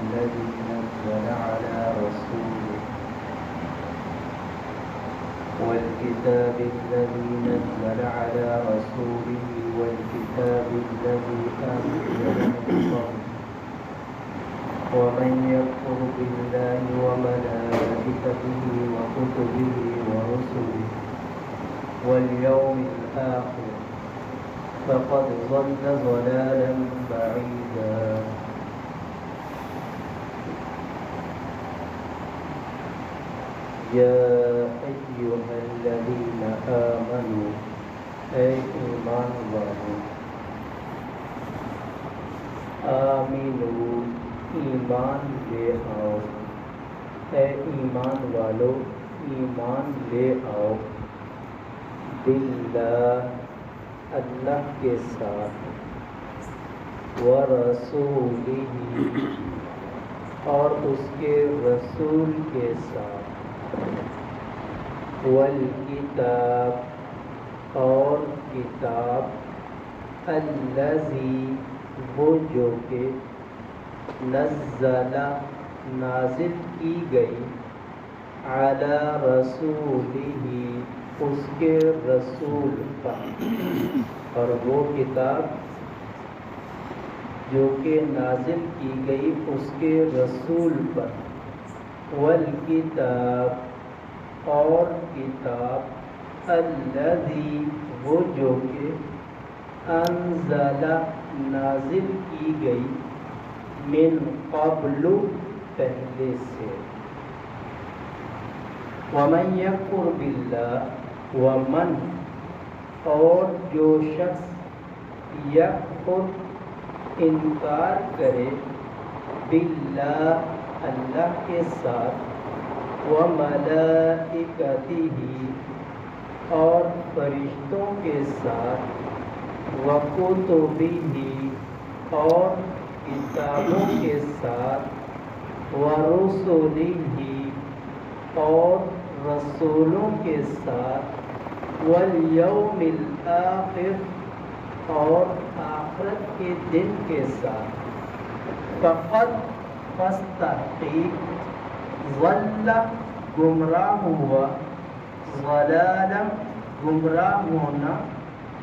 الذي نزل على رسوله والكتاب الذي نزل على رسوله والكتاب الذي أنزل من قبل ومن يكفر بالله وملائكته وكتبه ورسله واليوم الآخر فقد ضل ضلالا بعيدا. يا أيها الذين آمنوا اے ایمان والو آمنو ایمان لے آؤ اے ایمان والو ایمان لے آؤ باللہ اللہ کے ساتھ ورسولہ اور اس کے رسول کے ساتھ والکتاب اور کتاب الذی وہ جو کہ نزل نازل کی گئی علی رسولہ اس کے رسول پر اور وہ کتاب جو کہ نازل کی گئی اس کے رسول پر والکتاب اور کتاب الذی وہ جو کہ انزل نازل کی گئی من قبل پہلے سے ومن یکفر باللہ ومن اور جو شخص یکفر انکار کرے باللہ اللہ کے ساتھ وملائکتہ اور فرشتوں کے ساتھ وکتبہ اور کتابوں کے ساتھ ورسلہ اور رسولوں کے ساتھ والیوم الآخر اور آخرت کے دن کے ساتھ فقط تحقیق ضل گمراہ ہوا ضلالا گمراہ ہونا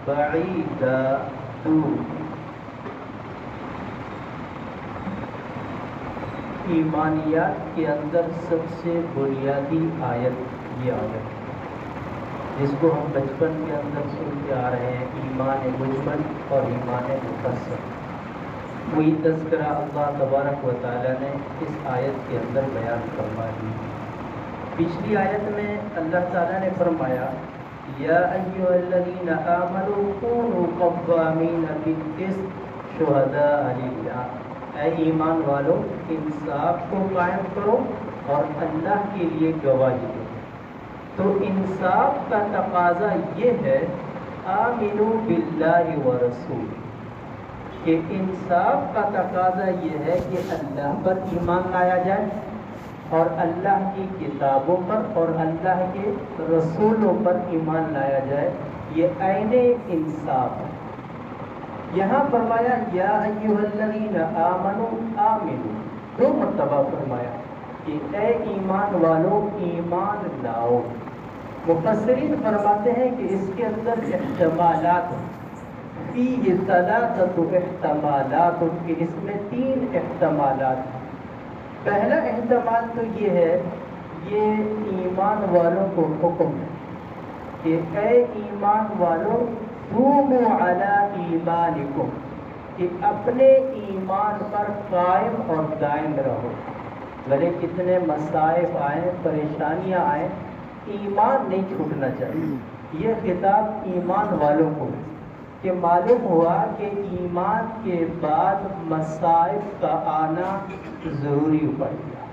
بعیدا دور. ایمانیات کے اندر سب سے بنیادی آیت یہ آیت جس کو ہم بچپن کے اندر سنتے آ رہے ہیں ایمان مجمل اور ایمان مفصل. وہی تذکرہ اللہ تبارک و تعالیٰ نے اس آیت کے اندر بیان فرما دی. پچھلی آیت میں اللہ تعالیٰ نے فرمایا یا ایھا الذین آمنوا کونوا قوامین بالقسط شہداء للہ اے ایمان والو انصاف کو قائم کرو اور اللہ کے لیے گواہی دو. تو انصاف کا تقاضا یہ ہے آمنوا باللہ ورسولہ کہ انصاف کا تقاضا یہ ہے کہ اللہ پر ایمان لایا جائے اور اللہ کی کتابوں پر اور اللہ کے رسولوں پر ایمان لایا جائے. یہ عین انصاف ہے. یہاں فرمایا یا ایھا الذین آمنوا آمنوا دو مرتبہ فرمایا کہ اے ایمان والو ایمان لاؤ. مفسرین فرماتے ہیں کہ اس کے اندر احتمالات فیہ ثلاثۃ احتمالات کہ اس میں 3 احتمالات ہیں. پہلا احتمال تو یہ ہے یہ ایمان والوں کو حکم ہے کہ اے ایمان والو دوموا علی ایمانکم کہ اپنے ایمان پر قائم اور دائم رہو. بھلے کتنے مصائب آئیں پریشانیاں آئیں ایمان نہیں چھوٹنا چاہیے. یہ خطاب ایمان والوں کو ہے کہ معلوم ہوا کہ ایمان کے بعد مصائب کا آنا ضروری پڑ گیا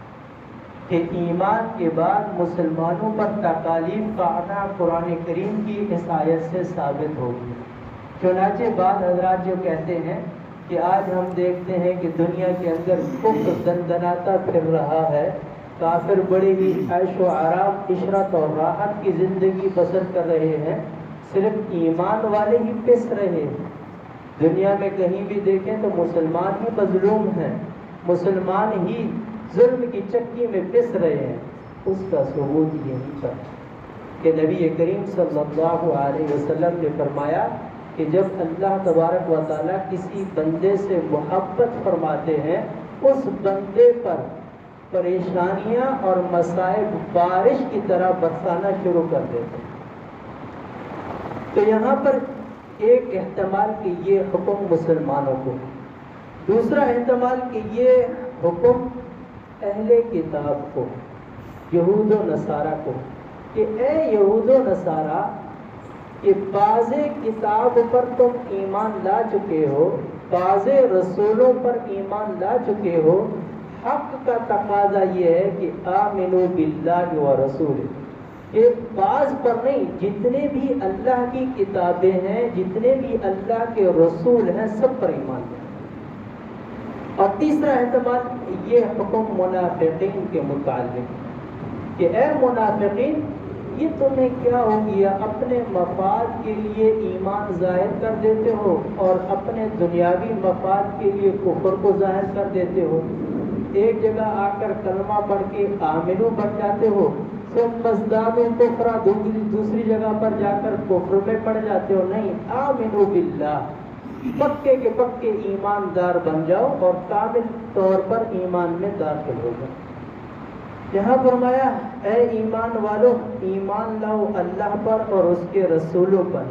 کہ ایمان کے بعد مسلمانوں پر تکالیف کا آنا قرآن کریم کی اس آیت سے ثابت ہوگی. چنانچہ بعض حضرات جو کہتے ہیں کہ آج ہم دیکھتے ہیں کہ دنیا کے اندر کفر دندناتا پھر رہا ہے, کافر بڑی ہی عیش و آرام عشرت اور راحت کی زندگی بسر کر رہے ہیں, صرف ایمان والے ہی پس رہے ہیں. دنیا میں کہیں بھی دیکھیں تو مسلمان ہی مظلوم ہیں, مسلمان ہی ظلم کی چکی میں پس رہے ہیں، اس کا ثبوت یہیں پر کہ نبی کریم صلی اللہ علیہ وسلم نے فرمایا کہ جب اللہ تبارک و تعالیٰ کسی بندے سے محبت فرماتے ہیں، اس بندے پر پریشانیاں اور مصائب بارش کی طرح برسانا شروع کر دیتے ہیں۔ تو یہاں پر ایک احتمال کہ یہ حکم مسلمانوں کو، دوسرا احتمال کہ یہ حکم اہل کتاب کو، یہود و نصارہ کو، کہ اے یہود و نصارہ کہ بعض کتاب پر تم ایمان لا چکے ہو، بعض رسولوں پر ایمان لا چکے ہو، حق کا تقاضا یہ ہے کہ آمنو باللہ و رسول، کہ بعض پر نہیں، جتنے بھی اللہ کی کتابیں ہیں، جتنے بھی اللہ کے رسول ہیں، سب پر ایمان لیں۔ اور تیسرا احتمال یہ حکم منافقین کے متعلق کہ اے منافقین، یہ تمہیں کیا ہو گیا، اپنے مفاد کے لیے ایمان ظاہر کر دیتے ہو اور اپنے دنیاوی مفاد کے لیے کفر کو ظاہر کر دیتے ہو، ایک جگہ آ کر کلمہ پڑھ کے آمنو بن جاتے ہو، ثم ازدادوا کفرا، دوسری جگہ پر جا کر کفر میں پڑ جاتے ہو۔ نہیں، آمنو باللہ، پکے کے پکے ایماندار بن جاؤ اور کامل طور پر ایمان میں داخل ہو جاؤ۔ یہاں فرمایا اے ایمان والو، ایمان لاؤ اللہ پر اور اس کے رسولوں پر۔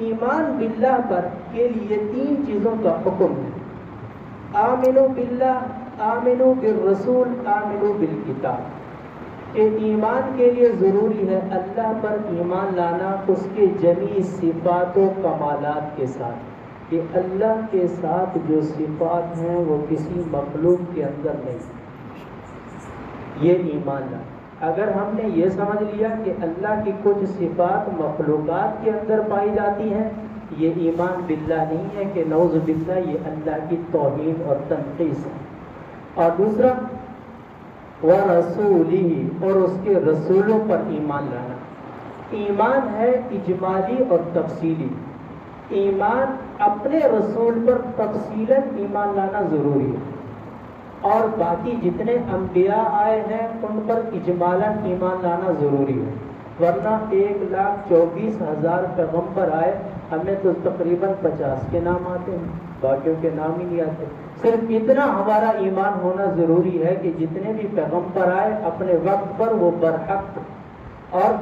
ایمان باللہ پر کے لیے تین چیزوں کا حکم ہے، آمنو باللہ، آمنو بالرسول، آمنو بالکتاب۔ کہ ایمان کے لیے ضروری ہے اللہ پر ایمان لانا، اس کے جمیع صفات و کمالات کے ساتھ، کہ اللہ کے ساتھ جو صفات ہیں وہ کسی مخلوق کے اندر نہیں، یہ ایمان لانا۔ اگر ہم نے یہ سمجھ لیا کہ اللہ کی کچھ صفات مخلوقات کے اندر پائی جاتی ہیں، یہ ایمان باللہ نہیں ہے، کہ نعوذ باللہ یہ اللہ کی توہین اور تنقیص ہے۔ اور دوسرا وَرَسُولِهِ، اور اس کے رسولوں پر ایمان لانا۔ ایمان ہے اجمالی اور تفصیلی۔ ایمان اپنے رسول پر تفصیلاً ایمان لانا ضروری ہے، اور باقی جتنے انبیاء آئے ہیں ان پر اجمالاً ایمان لانا ضروری ہے، ورنہ 1,24,000 پیغمبر آئے، ہمیں تو تقریباً 50 کے نام آتے ہیں، باقیوں کے نام ہی نہیں آتے۔ صرف اتنا ہمارا ایمان ہونا ضروری ہے کہ جتنے بھی پیغمبر آئے اپنے وقت پر وہ برحق، اور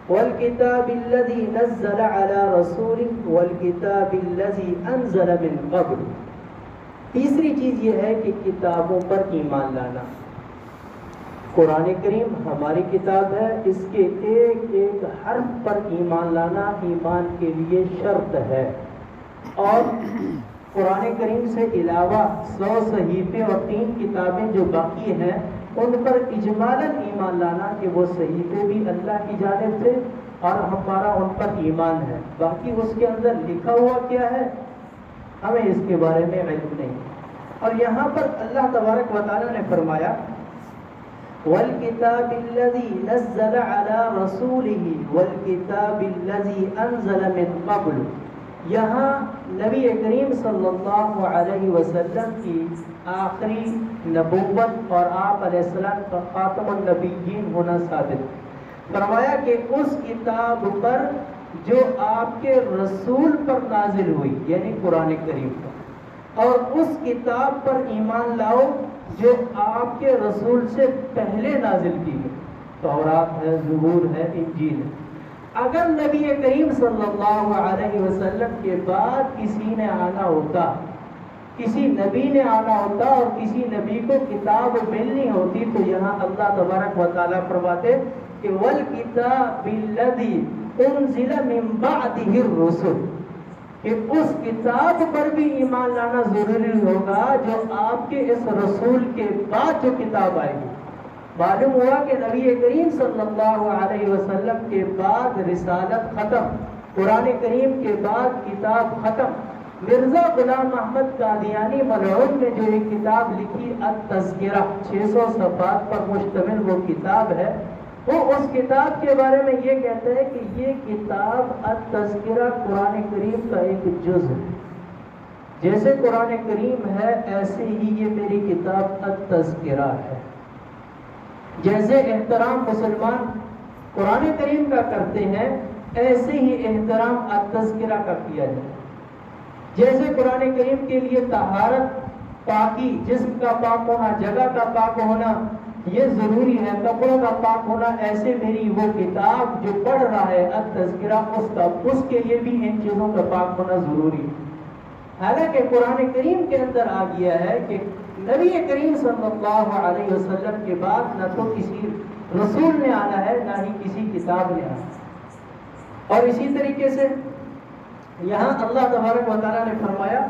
وَالْكِتَابِ الَّذِي نَزَّلَ عَلَى رَسُولِهِ وَالْكِتَابِ الَّذِي أَنزَلَ مِن قَبْلُ۔ تیسری چیز یہ ہے کہ کتابوں پر ایمان لانا۔ قرآن کریم ہماری کتاب ہے، اس کے ایک ایک حرف پر ایمان لانا ایمان کے لیے شرط ہے، اور قرآن کریم سے علاوہ 100 صحیفے اور 3 کتابیں جو باقی ہیں ان پر اجمالاً ایمان لانا کہ وہ صحیفے بھی اللہ کی جانب سے اور ہمارا ان پر ایمان ہے، باقی اس کے اندر لکھا ہوا کیا ہے ہمیں اس کے بارے میں علم نہیں۔ اور یہاں پر اللہ تبارک و تعالیٰ نے فرمایا وَالْكِتَابِ الَّذِي نَزَّلَ عَلَى رَسُولِهِ وَالْكِتَابِ الَّذِي أَنزَلَ مِن قَبْلُ۔ یہاں نبی کریم صلی اللہ علیہ وسلم کی آخری نبوت اور آپ علیہ السلام کا خاتم النبیین ہونا ثابت، فرمایا کہ اس کتاب پر جو آپ کے رسول پر نازل ہوئی، یعنی قرآن کریم پر، اور اس کتاب پر ایمان لاؤ جو آپ کے رسول سے پہلے نازل کی گئی، تورات ہے، زبور ہے، انجیل ہے۔ اگر نبی کریم صلی اللہ علیہ وسلم کے بعد کسی نے آنا ہوتا، کسی نبی نے آنا ہوتا اور کسی نبی کو کتاب ملنی ہوتی، تو یہاں اللہ تبارک و تعالیٰ فرماتے کہ وَالْكِتَابِ الَّذِي أُنزِلَ مِن بَعْدِهِ الرُّسُلُ، کہ اس کتاب پر بھی ایمان لانا ضروری ہوگا جو آپ کے اس رسول کے بعد جو کتاب آئے گی۔ معلوم ہوا کہ نبی کریم صلی اللہ علیہ وسلم کے بعد رسالت ختم، قرآن کریم کے بعد کتاب ختم۔ مرزا غلام احمد قادیانی ملعون نے جو ایک کتاب لکھی التذکرہ، 600 صفحات پر مشتمل وہ کتاب ہے، وہ اس کتاب کے بارے میں یہ کہتا ہے کہ یہ کتاب التذکرہ قرآن کریم کا ایک جز ہے، جیسے قرآن کریم ہے ایسے ہی یہ میری کتاب التذکرہ ہے۔ جیسے احترام مسلمان قرآن کریم کا کرتے ہیں ایسے ہی احترام التذکرہ کا کیا جائے۔ جیسے قرآن کریم کے لیے طہارت، پاکی، جسم کا پاک ہونا، جگہ کا پاک ہونا یہ ضروری ہے، کپڑوں کا پاک ہونا، ایسے میری وہ کتاب جو پڑھ رہا ہے التذکرہ اس کے لیے بھی ان چیزوں کا پاک ہونا ضروری ہے۔ حالانکہ قرآن کریم کے اندر آ گیا ہے کہ نبی کریم صلی اللہ علیہ وسلم کے بعد نہ تو کسی رسول نے آنا ہے نہ ہی کسی کتاب نے آنا ہے۔ اور اسی طریقے سے یہاں اللہ تبارک و تعالیٰ نے فرمایا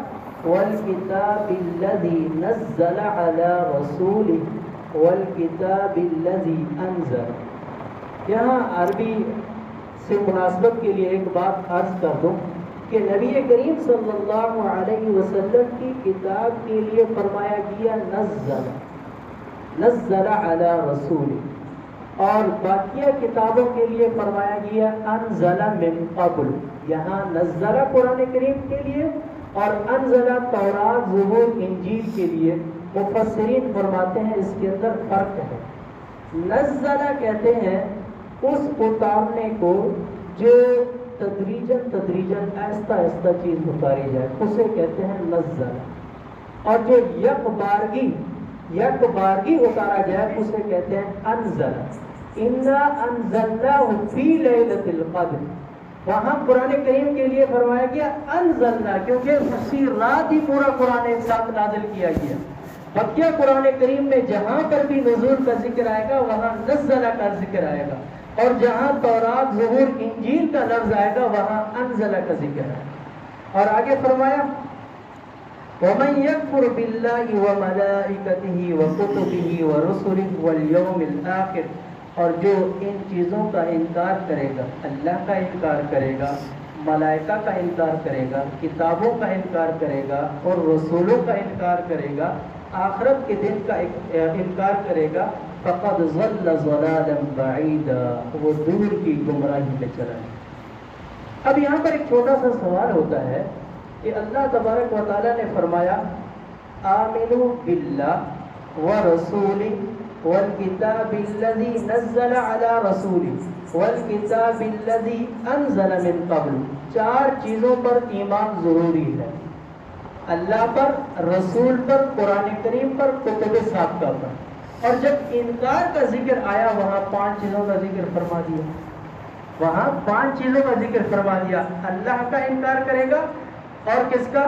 وَالْكِتَابِ الَّذِي نَزَّلَ عَلَى رَسُولِهِ وَالْكِتَابِ الَّذِي أَنزَلَ۔ یہاں عربی سے مناسبت کے لیے ایک بات عرض کر دوں کہ نبی کریم صلی اللہ علیہ وسلم کی کتاب کے لیے فرمایا گیا نزل علی رسول، اور باقیہ کتابوں کے لیے فرمایا گیا انزل من قبل۔ یہاں نزل قرآن کریم کے لیے اور انزل تورات، زبور، انجیل کے لیے مفسرین فرماتے ہیں اس کے اندر فرق ہے۔ نزل کہتے ہیں اس اتارنے کو جو تدریجاً آہستہ آہستہ چیز اتاری جائے، اسے کہتے ہیں نزل، اور جو یک بارگی اتارا جائے اسے کہتے ہیں انزل۔ انا انزلناہ فی لیلۃ القدر، وہاں قرآن کریم کے لیے فرمایا گیا انزلنا، کیونکہ اسی رات ہی پورا قرآن ایک ساتھ نازل کیا گیا۔ بقیہ قرآن کریم میں جہاں پر بھی نزول کا ذکر آئے گا وہاں نزل کا ذکر آئے گا، اور جہاں تورات، زبور، انجیل کا لفظ آئے گا وہاں انزل کا ذکر ہے۔ اور آگے فرمایا وَمَن يَكْفُرْ بِاللَّهِ وَمَلَائِكَتِهِ وَكُتُبِهِ وَرُسُلِهِ وَالْيَوْمِ الْآخِرِ، اور جو ان چیزوں کا انکار کرے گا، اللہ کا انکار کرے گا، ملائکہ کا انکار کرے گا، کتابوں کا انکار کرے گا، اور رسولوں کا انکار کرے گا، آخرت کے دن کا انکار کرے گا، فقد ضل ضلالا بعیدا، وہ دور کی گمراہی میں چلا ہے۔ اب یہاں پر ایک چھوٹا سا سوال ہوتا ہے کہ اللہ تبارک و تعالیٰ نے فرمایا آمنوا باللہ ورسولہ والکتاب الذی نزل علی رسولہ والکتاب الذی انزل من قبل، چار چیزوں پر ایمان ضروری ہے، اللہ پر، رسول پر، قرآن کریم پر، کتب سابقہ پر۔ اور جب انکار کا ذکر آیا وہاں پانچ چیزوں کا ذکر فرما دیا، وہاں پانچ چیزوں کا ذکر فرما دیا۔ اللہ کا انکار کرے گا، اور کس کا؟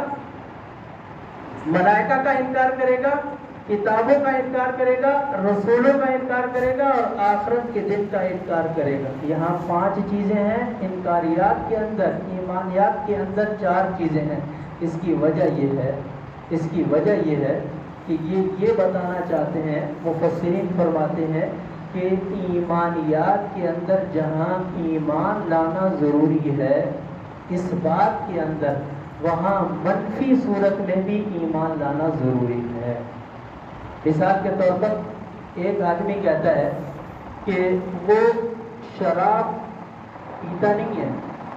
ملائکہ کا انکار کرے گا، کتابوں کا انکار کرے گا، رسولوں کا انکار کرے گا، اور آخرت کے دن کا انکار کرے گا۔ یہاں پانچ چیزیں ہیں، انکاریات کے اندر، ایمانیات کے اندر چار چیزیں ہیں۔ اس کی وجہ یہ ہے کہ یہ بتانا چاہتے ہیں، مفسرین فرماتے ہیں کہ ایمانیات کے اندر جہاں ایمان لانا ضروری ہے اس بات کے اندر، وہاں منفی صورت میں بھی ایمان لانا ضروری ہے۔ مثال کے طور پر ایک آدمی کہتا ہے کہ وہ شراب پیتا نہیں ہے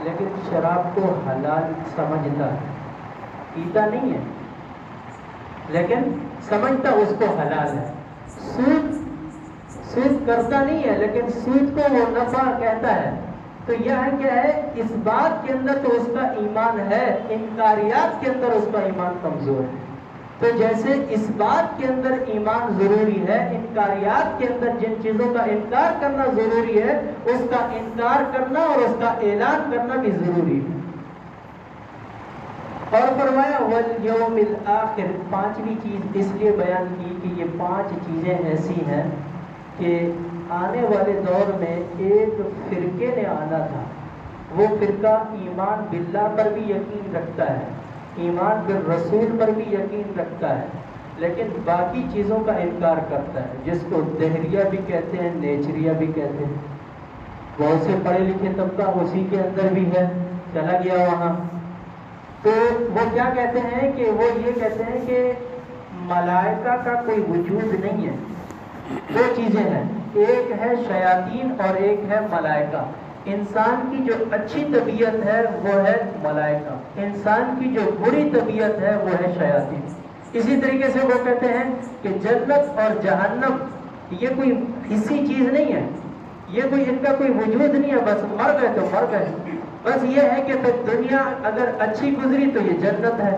لیکن شراب کو حلال سمجھتا ہے، پیتا نہیں ہے لیکن سمجھتا اس کو حلال ہے، سود کرتا نہیں ہے لیکن سود کو وہ نفع کہتا ہے۔ تو یہ کیا ہے؟ اس بات کے اندر تو اس کا ایمان ہے، انکاریات کے اندر اس کا ایمان کمزور ہے۔ تو جیسے اس بات کے اندر ایمان ضروری ہے، انکاریات کے اندر جن چیزوں کا انکار کرنا ضروری ہے اس کا انکار کرنا اور اس کا اعلان کرنا بھی ضروری ہے۔ اور فرمایا والیوم الآخر، پانچویں چیز اس لیے بیان کی کہ یہ پانچ چیزیں ایسی ہیں کہ آنے والے دور میں ایک فرقے نے آنا تھا، وہ فرقہ ایمان باللہ پر بھی یقین رکھتا ہے، ایمان بالرسول پر بھی یقین رکھتا ہے، لیکن باقی چیزوں کا انکار کرتا ہے، جس کو دہریہ بھی کہتے ہیں، نیچریہ بھی کہتے ہیں۔ بہت سے پڑھے لکھے طبقہ اسی کے اندر بھی ہے، چلا گیا وہاں۔ تو وہ کیا کہتے ہیں کہ وہ یہ کہتے ہیں کہ ملائکہ کا کوئی وجود نہیں ہے، دو چیزیں ہیں، ایک ہے شیاطین اور ایک ہے ملائکہ۔ انسان کی جو اچھی طبیعت ہے وہ ہے ملائکہ، انسان کی جو بری طبیعت ہے وہ ہے شیاطین۔ اسی طریقے سے وہ کہتے ہیں کہ جنت اور جہنم یہ کوئی حصی چیز نہیں ہے، یہ کوئی ان کا کوئی وجود نہیں ہے، بس مر گئے تو مر گئے۔ بس یہ ہے کہ دنیا اگر اچھی گزری تو یہ جنت ہے،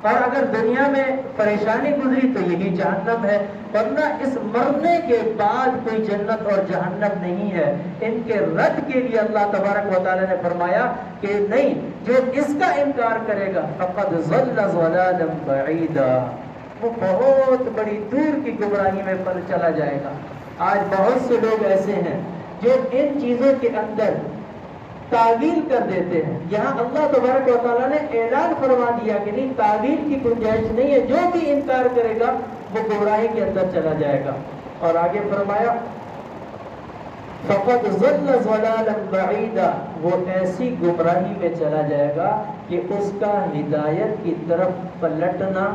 اور اگر دنیا میں پریشانی گزری تو یہی جہنم ہے، ورنہ اس مرنے کے بعد کوئی جنت اور جہنم نہیں ہے۔ ان کے رد کے لیے اللہ تبارک و تعالی نے فرمایا کہ نہیں، جو اس کا انکار کرے گا فقد ضل ضلالا بعیدا، وہ بہت بڑی دور کی گمراہی میں پل چلا جائے گا۔ آج بہت سے لوگ ایسے ہیں جو ان چیزوں کے اندر تعویل کر دیتے ہیں۔ یہاں اللہ تبارک و تعالیٰ نے اعلان فرما دیا کہ نہیں، تعویل کی گنجائش نہیں ہے، جو بھی انکار کرے گا وہ گمراہی کے اندر چلا جائے گا۔ اور آگے فرمایا فقد ضل ضلالا بعیدا، وہ ایسی گمراہی میں چلا جائے گا کہ اس کا ہدایت کی طرف پلٹنا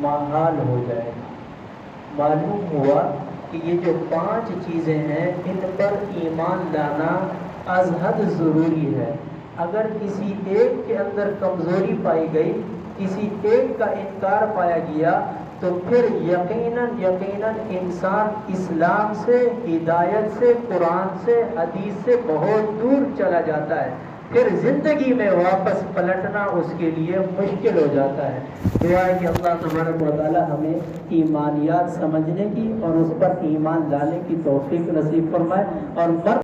محال ہو جائے گا۔ معلوم ہوا کہ یہ جو 5 چیزیں ہیں ان پر ایمان لانا از حد ضروری ہے۔ اگر کسی ایک کے اندر کمزوری پائی گئی، کسی ایک کا انکار پایا گیا، تو پھر یقیناً انسان اسلام سے، ہدایت سے، قرآن سے، حدیث سے بہت دور چلا جاتا ہے۔ پھر زندگی میں واپس پلٹنا اس کے لیے مشکل ہو جاتا ہے۔ دعا ہے کہ اللہ تبارک و تعالی ہمیں ایمانیات سمجھنے کی اور اس پر ایمان لانے کی توفیق نصیب فرمائے، اور